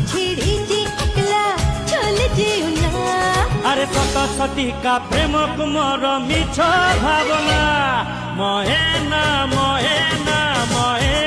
ছেড়ে যে একলা চলে যেও না। আরে শত শতিকা প্রেম কুমর মিছ ভাবনা মহে না মহে না মহে